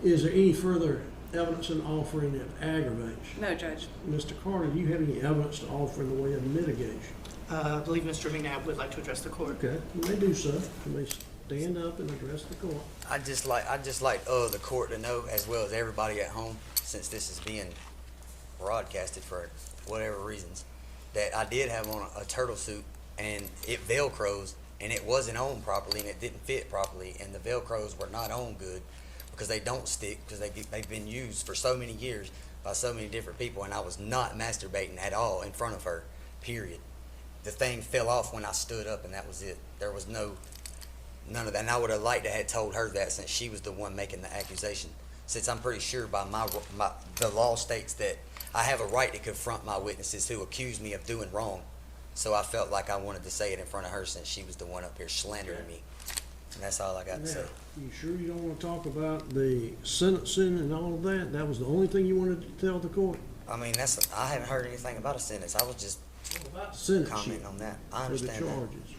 Is there any further evidence in offering of aggravation? No, Judge. Mr. Carter, do you have any evidence to offer in the way of mitigation? I believe Mr. McNabb would like to address the court. Okay, you may do so. You may stand up and address the court. I just like the court to know, as well as everybody at home, since this is being broadcasted for whatever reasons, that I did have on a turtle suit and it velcros and it wasn't on properly and it didn't fit properly and the velcros were not on good because they don't stick because they've been used for so many years by so many different people, and I was not masturbating at all in front of her, period. The thing fell off when I stood up and that was it. There was none of that, and I would have liked to have told her that since she was the one making the accusation, since I'm pretty sure by the law states that I have a right to confront my witnesses who accuse me of doing wrong. So I felt like I wanted to say it in front of her since she was the one up here slandering me. And that's all I got to say. You sure you don't want to talk about the sentencing and all of that? That was the only thing you wanted to tell the court? I mean, I haven't heard anything about a sentence. I was just About the sentence commenting sheet on that. I for the understand that. charges.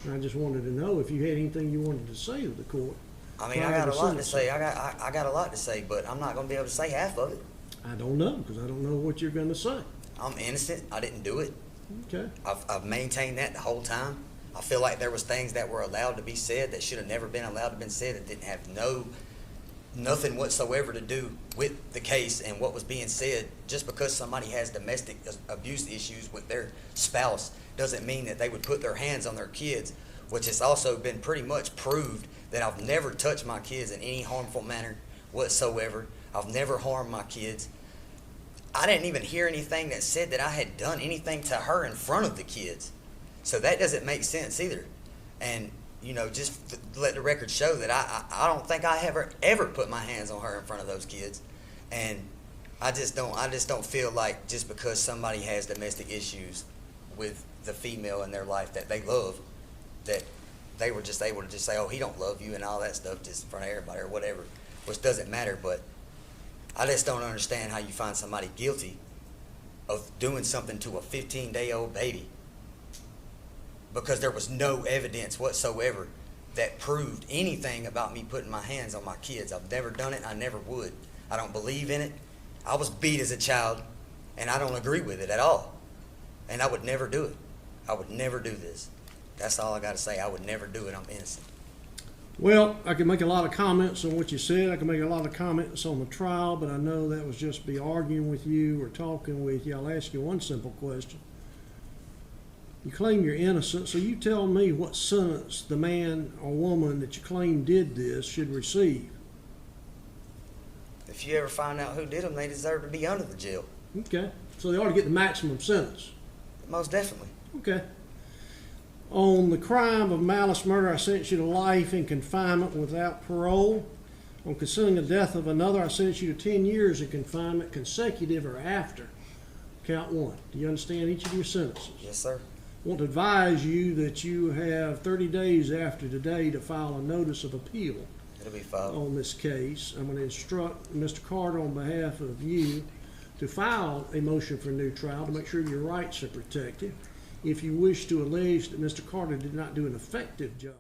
And I just wanted to know if you had anything you wanted to say to the court. I mean, I prior got to a lot to sentencing. say. I got a lot to say, but I'm not going to be able to say half of it. I don't know, because I don't know what you're going to say. I'm innocent. I didn't do it. Okay. I've maintained that the whole time. I feel like there was things that were allowed to be said that should have never been allowed to be said that didn't have nothing whatsoever to do with the case and what was being said. Just because somebody has domestic abuse issues with their spouse doesn't mean that they would put their hands on their kids, which has also been pretty much proved that I've never touched my kids in any harmful manner whatsoever. I've never harmed my kids. I didn't even hear anything that said that I had done anything to her in front of the kids. So that doesn't make sense either. And, you know, just to let the record show that I don't think I ever put my hands on her in front of those kids. And I just don't feel like just because somebody has domestic issues with the female in their life that they love, that they were just able to just say, oh, he don't love you and all that stuff just in front of everybody or whatever, which doesn't matter. But I just don't understand how you find somebody guilty of doing something to a 15-day-old baby because there was no evidence whatsoever that proved anything about me putting my hands on my kids. I've never done it. I never would. I don't believe in it. I was beat as a child, and I don't agree with it at all. And I would never do it. I would never do this. That's all I got to say. I would never do it. I'm innocent. Well, I can make a lot of comments on what you said. I can make a lot of comments on the trial, but I know that was just be arguing with you or talking with you. I'll ask you one simple question. You claim you're innocent, so you tell me what sentence the man or woman that you claim did this should receive. If you ever find out who did them, they deserve to be under the jail. Okay, so they ought to get the maximum sentence. Most definitely. Okay. On the crime of malice murder, I sentence you to life in confinement without parole. On concealing the death of another, I sentence you to 10 years in confinement, consecutive or after. Count one. Do you understand each of your sentences? Yes, sir. I want to advise you that you have 30 days after today to file a notice of appeal It'll be filed. on this case. I'm going to instruct Mr. Carter on behalf of you to file a motion for a new trial to make sure your rights are protected. If you wish to allege that Mr. Carter did not do an effective job